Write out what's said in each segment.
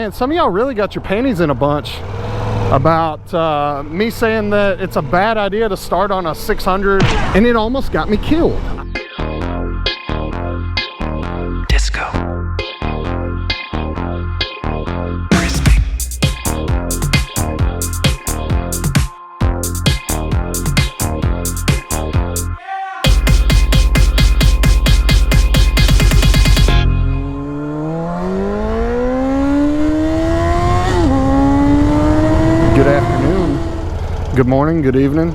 And some of y'all really got your panties in a bunch about me saying that it's a bad idea to start on a 600, and it almost got me killed. Disco. Good afternoon, good morning, good evening,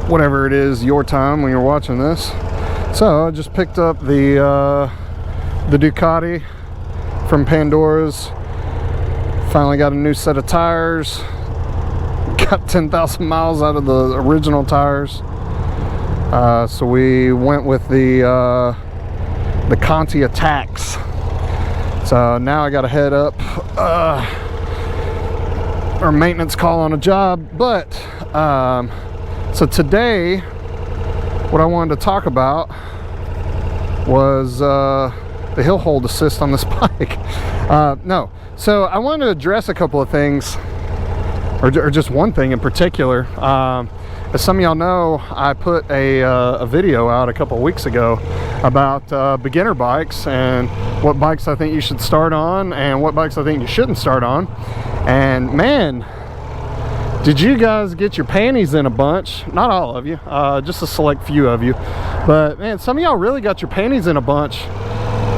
whatever it is your time when you're watching this. So I just picked up the Ducati from Pandora's. Finally got a new set of tires. Got 10,000 miles out of the original tires. So we went with the Conti Attacks. So now I got to head up or maintenance call on a job. But so today what I wanted to talk about was the hill hold assist on this bike. No, so I wanted to address a couple of things, or just one thing in particular. As some of y'all know, I put a video out a couple of weeks ago about beginner bikes and what bikes I think you should start on and what bikes I think you shouldn't start on. And man, did you guys get your panties in a bunch? Not all of you, just a select few of you. But man, some of y'all really got your panties in a bunch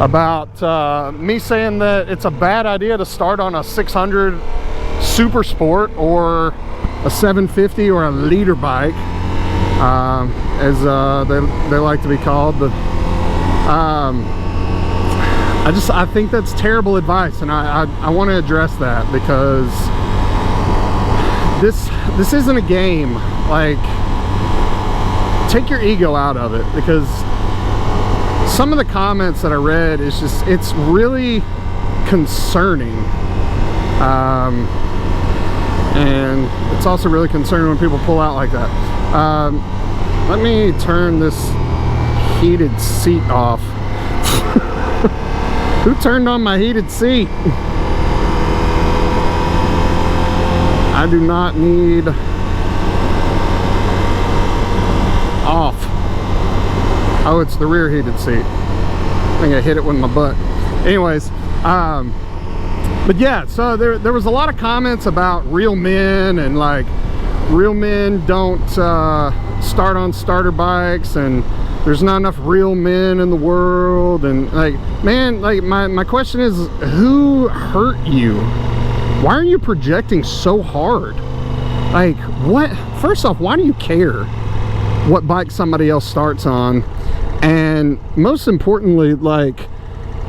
about me saying that it's a bad idea to start on a 600 Super Sport or a 750 or a leader bike, as they like to be called. But I think that's terrible advice, and I want to address that, because this isn't a game. Like, take your ego out of it, because some of the comments that I read is just, it's really concerning, and it's also really concerning when people pull out like that. Let me turn this heated seat off. Who turned on my heated seat? I do not need off. Oh, it's the rear heated seat. I think I hit it with my butt. Anyways, but yeah, so there was a lot of comments about real men, and like, real men don't start on starter bikes, and there's not enough real men in the world. And like, man, like my question is, who hurt you? Why are you projecting so hard? Like, what? First off, why do you care what bike somebody else starts on? And most importantly, like,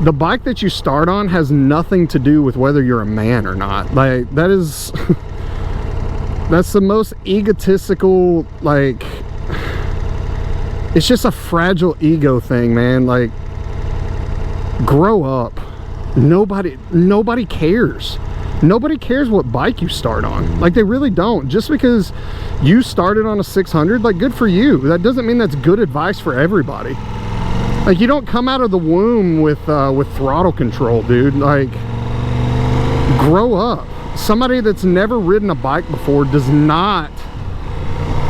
the bike that you start on has nothing to do with whether you're a man or not. Like, that is that's the most egotistical, like, it's just a fragile ego thing, man. Like, grow up. Nobody cares. Nobody cares what bike you start on. Like, they really don't. Just because you started on a 600, like, good for you. That doesn't mean that's good advice for everybody. Like, you don't come out of the womb with throttle control, dude. Like, grow up. Somebody that's never ridden a bike before does not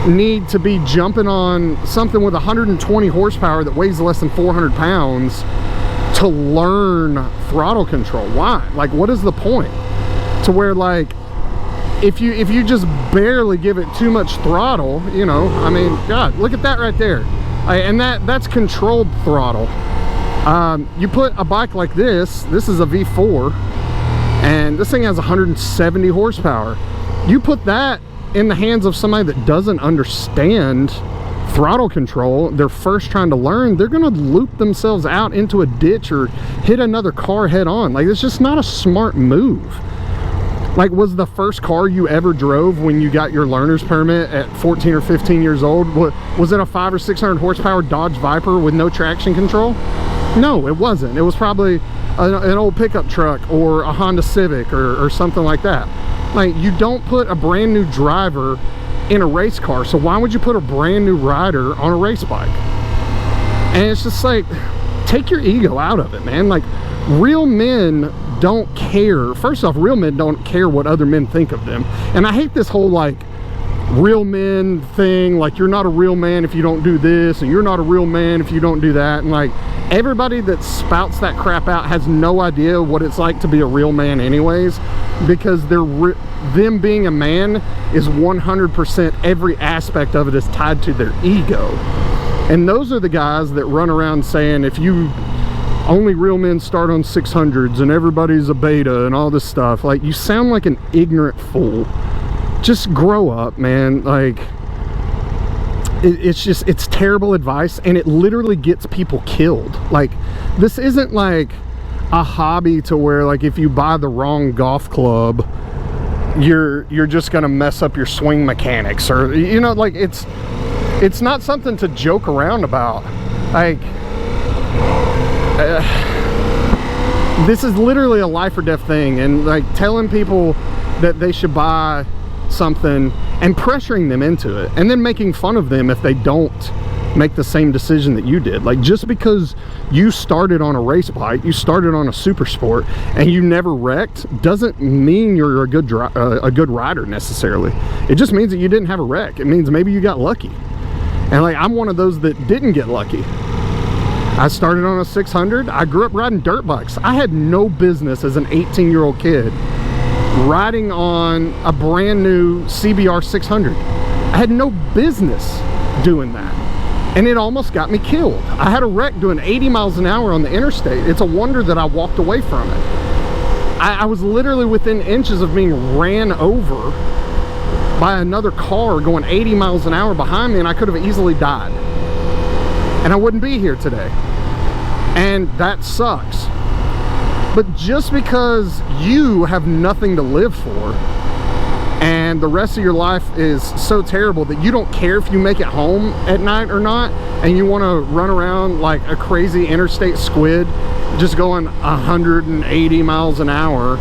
need to be jumping on something with 120 horsepower that weighs less than 400 pounds to learn throttle control. Why? Like, what is the point? To where, like, if you just barely give it too much throttle, you know, I mean, God, look at that right there. And that's controlled throttle. You put a bike like this is a V4, and this thing has 170 horsepower. You put that in the hands of somebody that doesn't understand throttle control, they're first trying to learn, they're gonna loop themselves out into a ditch or hit another car head on. Like, it's just not a smart move. Like, was the first car you ever drove when you got your learner's permit at 14 or 15 years old, was it a 500 or 600 horsepower Dodge Viper with no traction control? No, it wasn't. It was probably an old pickup truck or a Honda Civic or something like that. Like, you don't put a brand new driver in a race car, so why would you put a brand new rider on a race bike? And it's just like, take your ego out of it, man. Like, real men don't care. First off, real men don't care what other men think of them. And I hate this whole like real men thing, like you're not a real man if you don't do this, and you're not a real man if you don't do that. And like everybody that spouts that crap out has no idea what it's like to be a real man anyways, because them being a man is 100%, every aspect of it is tied to their ego. And those are the guys that run around saying, if you only real men start on 600s and everybody's a beta and all this stuff. Like, you sound like an ignorant fool. Just grow up, man. Like, it's terrible advice, and it literally gets people killed. Like, this isn't like a hobby to where, like, if you buy the wrong golf club, you're just gonna mess up your swing mechanics, or, you know, like, it's not something to joke around about. Like, this is literally a life or death thing. And like telling people that they should buy something and pressuring them into it, and then making fun of them if they don't make the same decision that you did. Like, just because you started on a race bike, you started on a super sport, and you never wrecked, doesn't mean you're a good rider necessarily. It just means that you didn't have a wreck. It means maybe you got lucky. And like, I'm one of those that didn't get lucky. I started on a 600. I grew up riding dirt bikes. I had no business as an 18-year-old kid riding on a brand new CBR 600. I had no business doing that. And it almost got me killed. I had a wreck doing 80 miles an hour on the interstate. It's a wonder that I walked away from it. I was literally within inches of being ran over by another car going 80 miles an hour behind me, and I could have easily died. And I wouldn't be here today. And that sucks. But just because you have nothing to live for, and the rest of your life is so terrible that you don't care if you make it home at night or not, and you want to run around like a crazy interstate squid, just going 180 miles an hour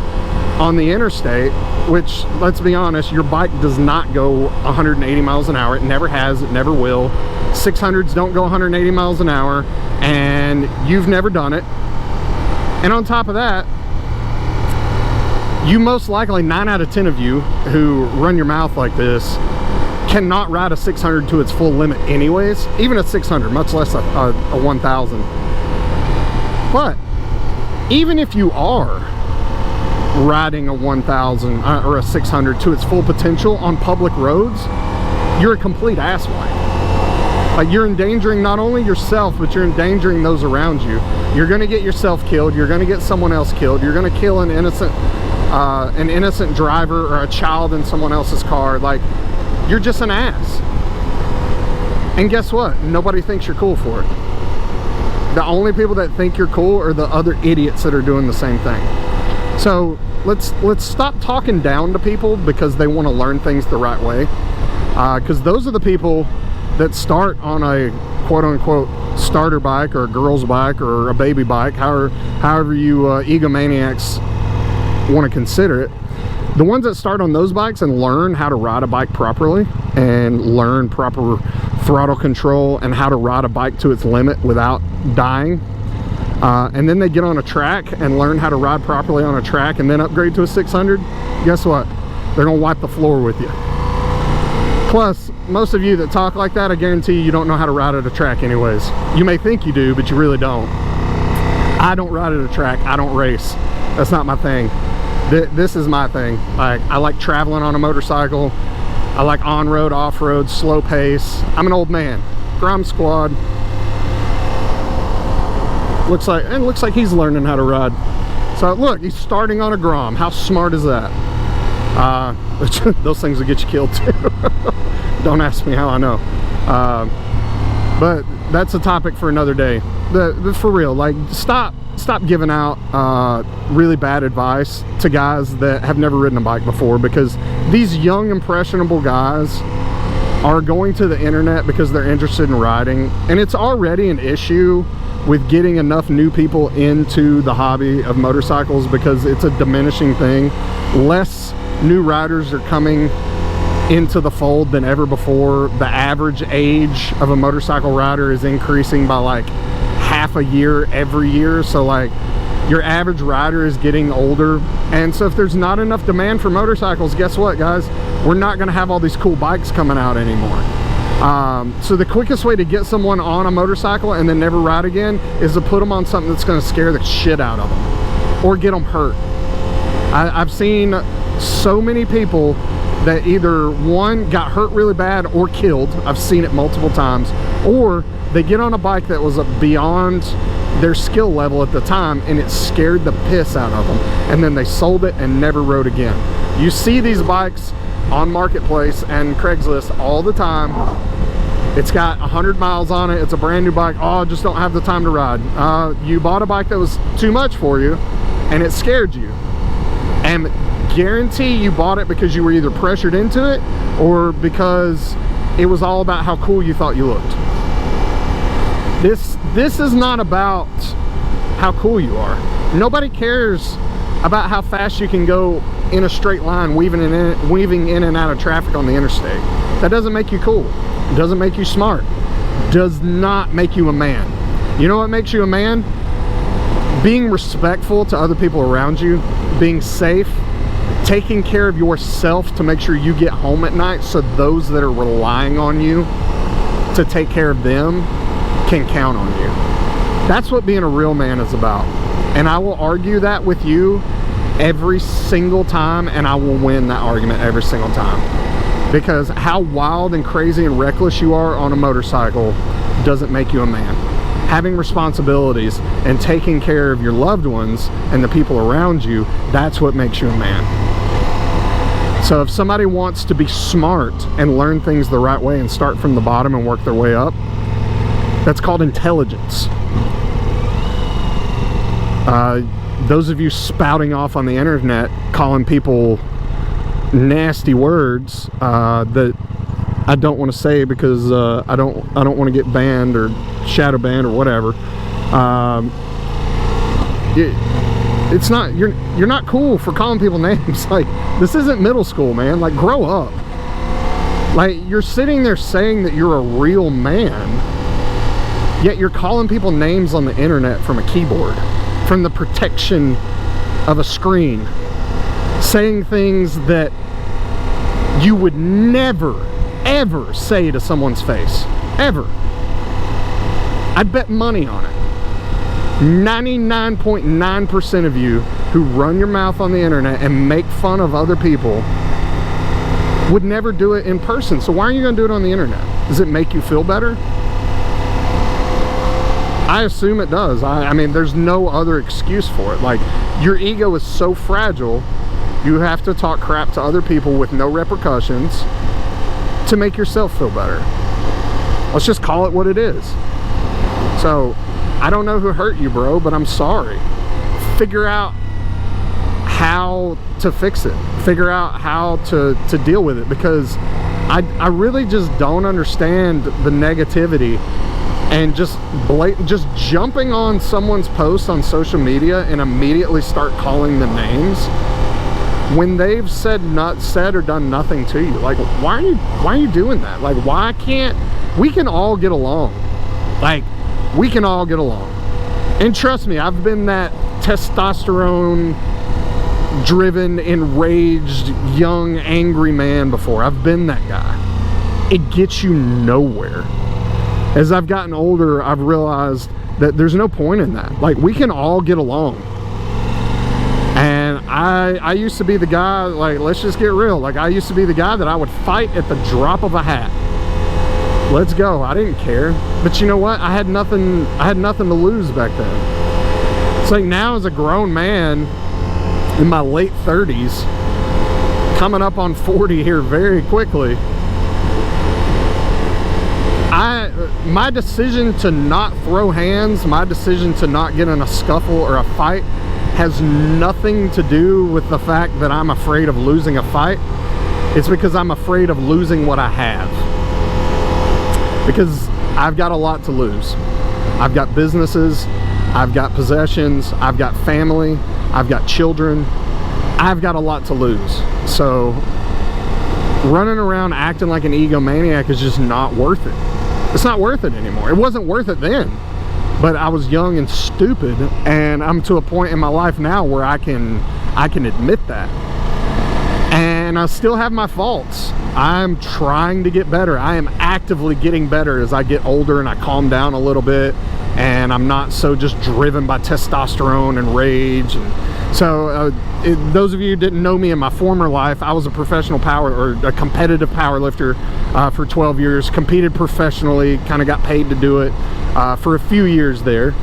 on the interstate, which, let's be honest, your bike does not go 180 miles an hour. It never has, it never will. 600s don't go 180 miles an hour, and you've never done it. And on top of that, you most likely, 9 out of 10 of you who run your mouth like this, cannot ride a 600 to its full limit anyways, even a 600, much less a 1000. But even if you are riding a 1000 or a 600 to its full potential on public roads, you're a complete asswipe. Like, you're endangering not only yourself, but you're endangering those around you. You're going to get yourself killed. You're going to get someone else killed. You're going to kill an innocent driver or a child in someone else's car. Like, you're just an ass. And guess what? Nobody thinks you're cool for it. The only people that think you're cool are the other idiots that are doing the same thing. So let's stop talking down to people because they want to learn things the right way. Because those are the people that start on a quote-unquote starter bike, or a girl's bike, or a baby bike, however you egomaniacs want to consider it. The ones that start on those bikes and learn how to ride a bike properly, and learn proper throttle control, and how to ride a bike to its limit without dying, and then they get on a track and learn how to ride properly on a track, and then upgrade to a 600, guess what? They're gonna wipe the floor with you. Plus, most of you that talk like that, I guarantee you don't know how to ride at a track anyways. You may think you do, but you really don't. I don't ride at a track. I don't race. That's not my thing. This is my thing. I like traveling on a motorcycle. I like on-road, off-road, slow pace. I'm an old man. Grom Squad. Looks like he's learning how to ride. So look, he's starting on a Grom. How smart is that? Those things will get you killed too. Don't ask me how I know. But that's a topic for another day. For real, like, stop giving out really bad advice to guys that have never ridden a bike before, because these young impressionable guys are going to the internet because they're interested in riding, and it's already an issue with getting enough new people into the hobby of motorcycles because it's a diminishing thing. Less new riders are coming into the fold than ever before. The average age of a motorcycle rider is increasing by like half a year every year. So like, Your average rider is getting older, and so if there's not enough demand for motorcycles, guess what, guys? We're not going to have all these cool bikes coming out anymore. So the quickest way to get someone on a motorcycle and then never ride again is to put them on something that's going to scare the shit out of them or get them hurt. I've seen so many people that either one got hurt really bad or killed. I've seen it multiple times. Or they get on a bike that was beyond their skill level at the time, and it scared the piss out of them, and then they sold it and never rode again. You see these bikes on Marketplace and Craigslist all the time. It's got 100 miles on it. It's a brand new bike. Oh, I just don't have the time to ride. You bought a bike that was too much for you, and it scared you. And guarantee you bought it because you were either pressured into it or because it was all about how cool you thought you looked. This is not about how cool you are. Nobody cares about how fast you can go in a straight line, weaving in and out of traffic on the interstate. That doesn't make you cool. It doesn't make you smart. Does not make you a man. You know what makes you a man? Being respectful to other people around you, being safe, taking care of yourself to make sure you get home at night so those that are relying on you to take care of them can count on you. That's what being a real man is about. And I will argue that with you every single time, and I will win that argument every single time. Because how wild and crazy and reckless you are on a motorcycle doesn't make you a man. Having responsibilities and taking care of your loved ones and the people around you, that's what makes you a man. So if somebody wants to be smart and learn things the right way and start from the bottom and work their way up, that's called intelligence. Those of you spouting off on the internet calling people nasty words that I don't want to say because I don't want to get banned or shadow banned or whatever. It's not, you're not cool for calling people names. Like, this isn't middle school, man. Like, grow up. Like, you're sitting there saying that you're a real man, yet you're calling people names on the internet from a keyboard, from the protection of a screen, saying things that you would never ever say to someone's face, ever. I'd bet money on it. 99.9% of you who run your mouth on the internet and make fun of other people would never do it in person. So why are you going to do it on the internet? Does it make you feel better? I assume it does. I mean, there's no other excuse for it. Like, your ego is so fragile, you have to talk crap to other people with no repercussions to make yourself feel better. Let's just call it what it is. So, I don't know who hurt you, bro, but I'm sorry. Figure out how to fix it. Figure out how to deal with it, because I really just don't understand the negativity and just jumping on someone's post on social media and immediately start calling them names when they've said or done nothing to you. Like, why are you doing that? Like, why can't we can all get along? Like, we can all get along. And trust me, I've been that testosterone driven, enraged, young, angry man before. I've been that guy. It gets you nowhere. As I've gotten older, I've realized that there's no point in that. Like, we can all get along. And I used to be the guy, like, let's just get real. Like, I used to be the guy that I would fight at the drop of a hat. Let's go. I didn't care. But you know what? I had nothing to lose back then. It's like, now as a grown man in my late 30s, coming up on 40 here very quickly, my decision to not throw hands, my decision to not get in a scuffle or a fight has nothing to do with the fact that I'm afraid of losing a fight. It's because I'm afraid of losing what I have. Because I've got a lot to lose. I've got businesses, I've got possessions, I've got family, I've got children. I've got a lot to lose. So running around acting like an egomaniac is just not worth it. It's not worth it anymore. It wasn't worth it then. but I was young and stupid, and I'm to a point in my life now where I can admit that. And I still have my faults. I'm trying to get better. I am actively getting better as I get older and I calm down a little bit, and I'm not so just driven by testosterone and rage. And so those of you who didn't know me in my former life, I was a professional a competitive power lifter for 12 years, competed professionally, kind of got paid to do it for a few years there.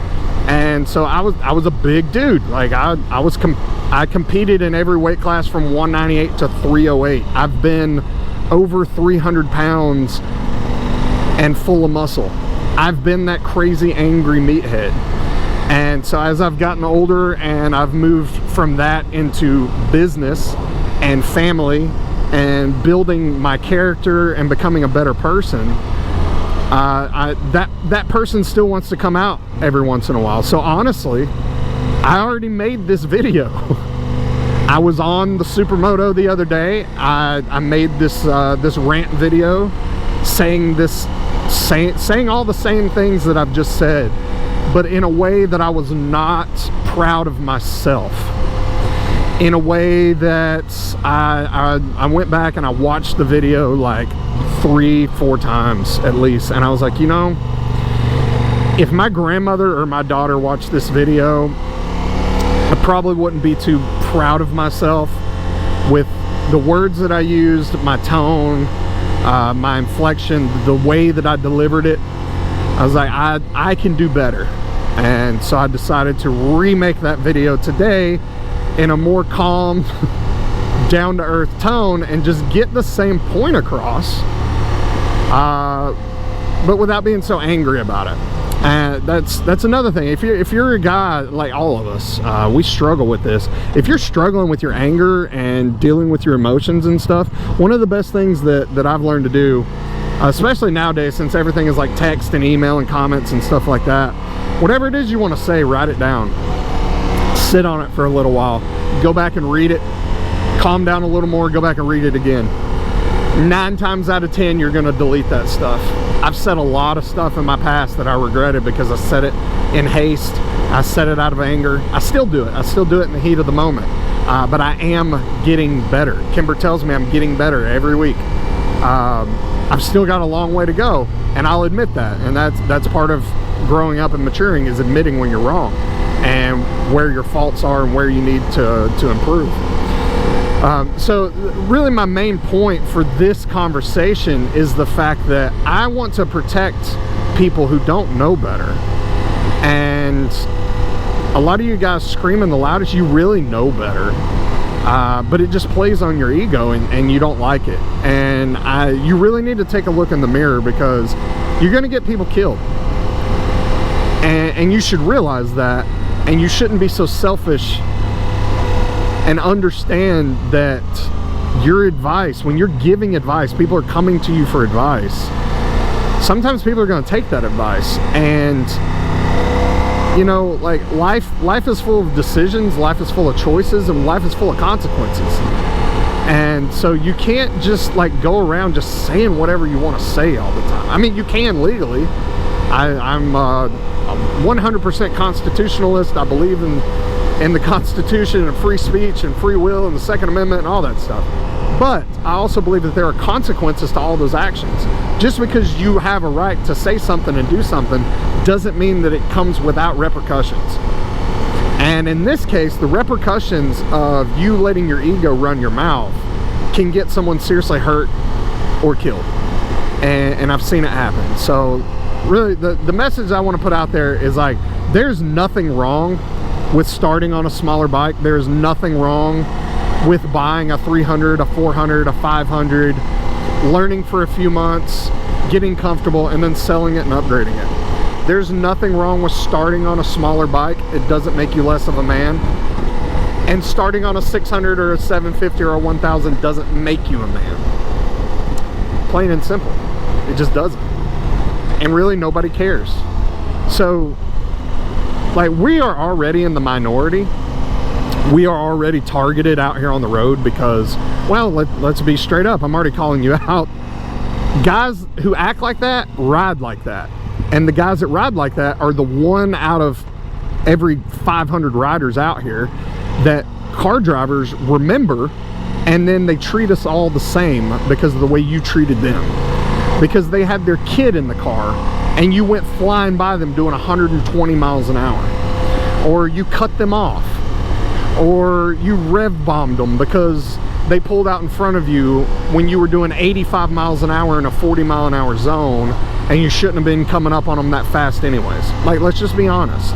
And so I was a big dude. Like I competed in every weight class from 198 to 308. I've been over 300 pounds and full of muscle. I've been that crazy angry meathead. And so as I've gotten older and I've moved from that into business and family and building my character and becoming a better person, that person still wants to come out every once in a while. So honestly, I already made this video. I was on the Supermoto the other day. I made this rant video saying all the same things that I've just said, but in a way that I was not proud of myself. In a way that I went back and I watched the video like 3-4 times at least, and I was like, you know, if my grandmother or my daughter watched this video, I probably wouldn't be too proud of myself with the words that I used, my tone, my inflection, the way that I delivered it. I was like, I can do better. And so I decided to remake that video today in a more calm, down-to-earth tone and just get the same point across, but without being so angry about it. And that's another thing. If you're a guy like all of us, we struggle with this. If you're struggling with your anger and dealing with your emotions and stuff, one of the best things that I've learned to do, especially nowadays since everything is like text and email and comments and stuff like that, whatever it is you want to say, write it down, sit on it for a little while, go back and read it, calm down a little more, go back and read it again. 9 times out of 10 you're gonna delete that stuff. I've said a lot of stuff in my past that I regretted because I said it in haste. I said it out of anger. I still do it. I still do it in the heat of the moment. But I am getting better. Kimber tells me I'm getting better every week. I've still got a long way to go, and I'll admit that. And that's part of growing up and maturing, is admitting when you're wrong and where your faults are and where you need to improve. So really my main point for this conversation is the fact that I want to protect people who don't know better. And a lot of you guys screaming the loudest, you really know better, but it just plays on your ego and you don't like it. And you really need to take a look in the mirror, because you're going to get people killed. And you should realize that, and you shouldn't be so selfish, and understand that your advice, when you're giving advice, people are coming to you for advice. Sometimes people are going to take that advice, and you know, like life is full of decisions, life is full of choices, and life is full of consequences. And so you can't just like go around just saying whatever you want to say all the time. I mean, you can legally. I'm 100% constitutionalist. I believe in the Constitution and free speech and free will and the Second Amendment and all that stuff. But I also believe that there are consequences to all those actions. Just because you have a right to say something and do something doesn't mean that it comes without repercussions. And in this case, the repercussions of you letting your ego run your mouth can get someone seriously hurt or killed. And I've seen it happen. So really the message I want to put out there is like, there's nothing wrong with starting on a smaller bike. There's nothing wrong with buying a 300, a 400, a 500, learning for a few months, getting comfortable, and then selling it and upgrading it. There's nothing wrong with starting on a smaller bike. It doesn't make you less of a man. And starting on a 600 or a 750 or a 1000 doesn't make you a man. Plain and simple. It just doesn't. And really nobody cares. So like, we are already in the minority. We are already targeted out here on the road because, well, let's be straight up. I'm already calling you out. Guys who act like that, ride like that. And the guys that ride like that are the one out of every 500 riders out here that car drivers remember, and then they treat us all the same because of the way you treated them. Because they had their kid in the car and you went flying by them doing 120 miles an hour. Or you cut them off. Or you rev bombed them because they pulled out in front of you when you were doing 85 miles an hour in a 40 mile an hour zone, and you shouldn't have been coming up on them that fast anyways. Like, let's just be honest.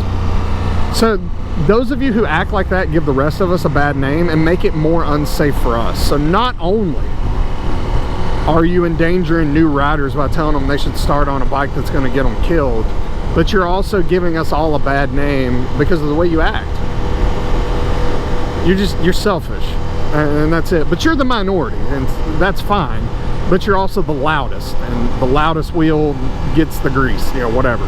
So those of you who act like that give the rest of us a bad name and make it more unsafe for us. So not only are you endangering new riders by telling them they should start on a bike that's going to get them killed, but you're also giving us all a bad name because of the way you act. You're selfish, and that's it. But you're the minority, and that's fine. But you're also the loudest, and the loudest wheel gets the grease, you know, whatever.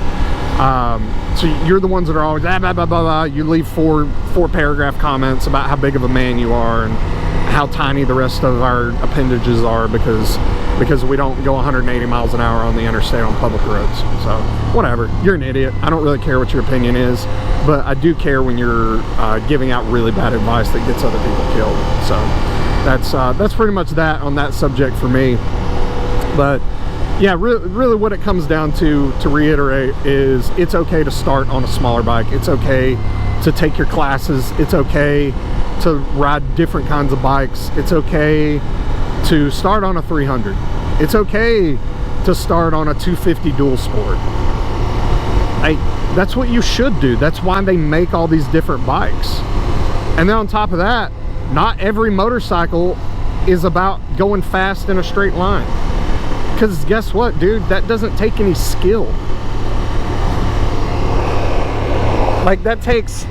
So you're the ones that are always blah, blah, blah, blah. You leave four paragraph comments about how big of a man you are and how tiny the rest of our appendages are because we don't go 180 miles an hour on the interstate on public roads. So whatever, you're an idiot. I don't really care what your opinion is, but I do care when you're giving out really bad advice that gets other people killed. So that's pretty much that on that subject for me. But yeah, really what it comes down to reiterate, is it's okay to start on a smaller bike. It's okay to take your classes. It's okay to ride different kinds of bikes. It's okay to start on a 300. It's okay to start on a 250 dual sport. That's what you should do. That's why they make all these different bikes. And then on top of that, not every motorcycle is about going fast in a straight line. Because guess what, dude? That doesn't take any skill. Like, that takes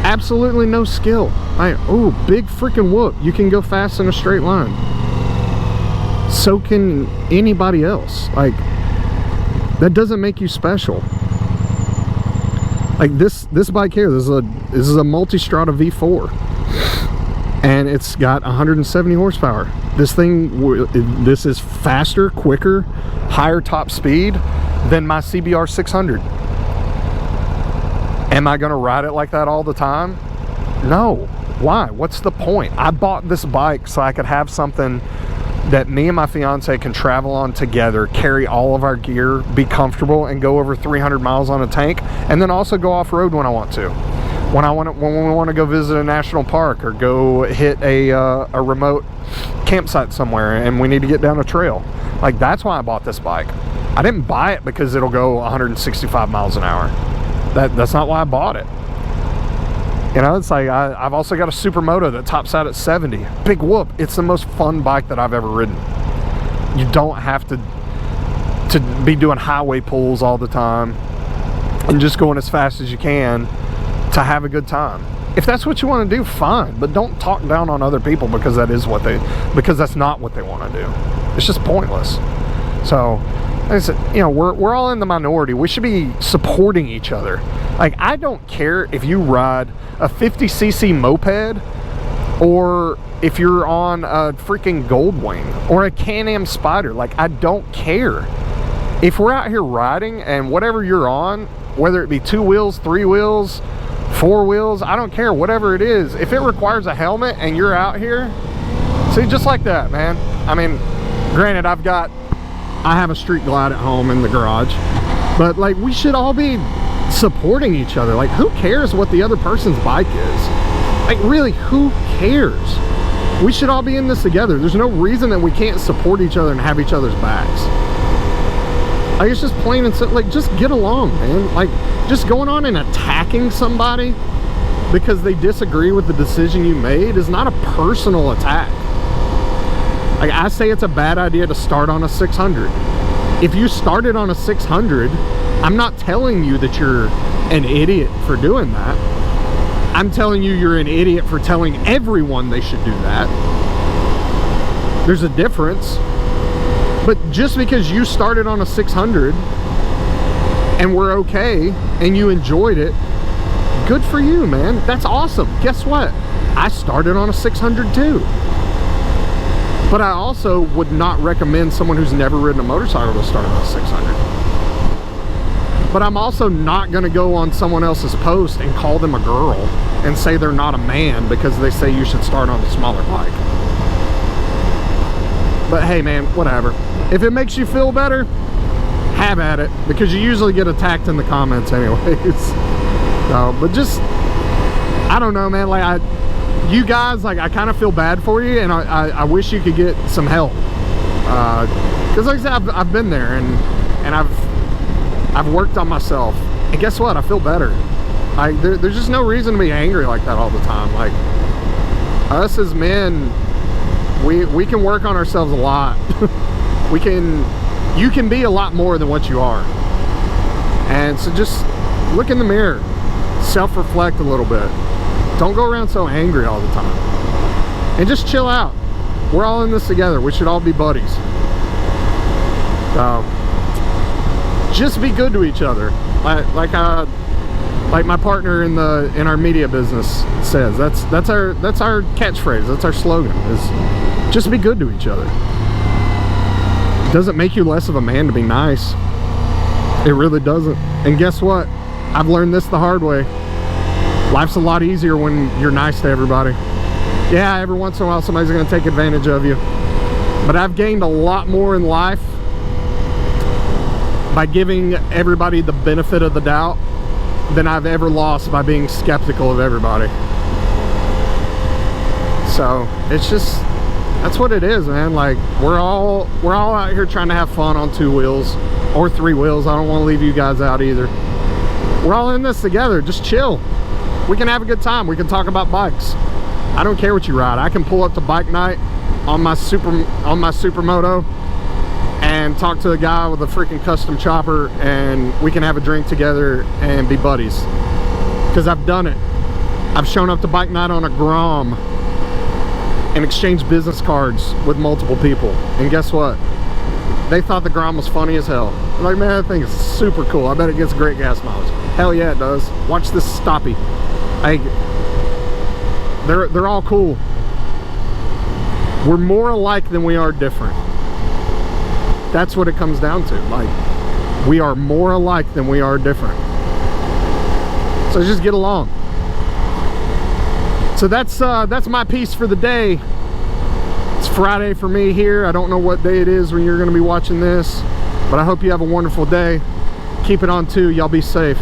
absolutely no skill. Oh, big freaking whoop. You can go fast in a straight line. So can anybody else. Like, that doesn't make you special. Like this bike here, this is a Multistrada V4. And it's got 170 horsepower. This is faster, quicker, higher top speed than my CBR 600. Am I gonna ride it like that all the time? No. Why? What's the point? I bought this bike so I could have something that me and my fiance can travel on together, carry all of our gear, be comfortable, and go over 300 miles on a tank, and then also go off-road when I want to. When we want to go visit a national park or go hit a remote campsite somewhere and we need to get down a trail. Like, that's why I bought this bike. I didn't buy it because it'll go 165 miles an hour. That's not why I bought it. You know, it's like I've also got a Supermoto that tops out at 70. Big whoop. It's the most fun bike that I've ever ridden. You don't have to be doing highway pulls all the time and just going as fast as you can to have a good time. If that's what you want to do, fine, but don't talk down on other people because that's not what they want to do. It's just pointless. So, like I said, you know, we're all in the minority. We should be supporting each other. Like, I don't care if you ride a 50cc moped or if you're on a freaking Goldwing or a Can-Am Spider. Like, I don't care. If we're out here riding and whatever you're on, whether it be 2 wheels, 3 wheels, 4 wheels, I don't care, whatever it is, if it requires a helmet and you're out here, see, just like that, man. I mean, granted, I have a Street Glide at home in the garage, but like, we should all be supporting each other. Like, who cares what the other person's bike is? Like, really, who cares? We should all be in this together. There's no reason that we can't support each other and have each other's backs. Like, it's just plain and simple. Like, just get along, man. Like, just going on and attacking somebody because they disagree with the decision you made is not a personal attack. Like, I say it's a bad idea to start on a 600. If you started on a 600, I'm not telling you that you're an idiot for doing that. I'm telling you you're an idiot for telling everyone they should do that. There's a difference. But just because you started on a 600 and we're okay and you enjoyed it, good for you, man. That's awesome. Guess what? I started on a 600 too. But I also would not recommend someone who's never ridden a motorcycle to start on a 600. but I'm also not gonna go on someone else's post and call them a girl and say they're not a man because they say you should start on a smaller bike. But hey man, whatever. If it makes you feel better, have at it, because you usually get attacked in the comments anyways. So, but just, I don't know, man, like you guys, like I kind of feel bad for you, and I wish you could get some help. Because like I said, I've been there, and I've worked on myself, and guess what? I feel better. There's just no reason to be angry like that all the time. Like, us as men, we can work on ourselves a lot. You can be a lot more than what you are. And so just look in the mirror, self-reflect a little bit. Don't go around so angry all the time, and just chill out. We're all in this together. We should all be buddies. So just be good to each other, like my partner in our media business says. That's our catchphrase. That's our slogan, is just be good to each other. It doesn't make you less of a man to be nice. It really doesn't. And guess what? I've learned this the hard way. Life's a lot easier when you're nice to everybody. Yeah, every once in a while somebody's going to take advantage of you, but I've gained a lot more in life by giving everybody the benefit of the doubt than I've ever lost by being skeptical of everybody. So it's just, that's what it is, man. Like, we're all out here trying to have fun on 2 wheels or 3 wheels. I don't want to leave you guys out either. We're all in this together. Just chill. We can have a good time. We can talk about bikes. I don't care what you ride. I can pull up to bike night on my supermoto and talk to a guy with a freaking custom chopper, and we can have a drink together and be buddies. Because I've done it. I've shown up to bike night on a Grom and exchanged business cards with multiple people, and guess what? They thought the Grom was funny as hell. I'm like, man, that thing is super cool. I bet it gets great gas mileage. Hell yeah, it does. Watch this stoppy. They're all cool. We're more alike than we are different. That's what it comes down to. Like, we are more alike than we are different. So just get along. So that's my piece for the day. It's Friday for me here. I don't know what day it is when you're going to be watching this, but I hope you have a wonderful day. Keep it on 2. Y'all be safe.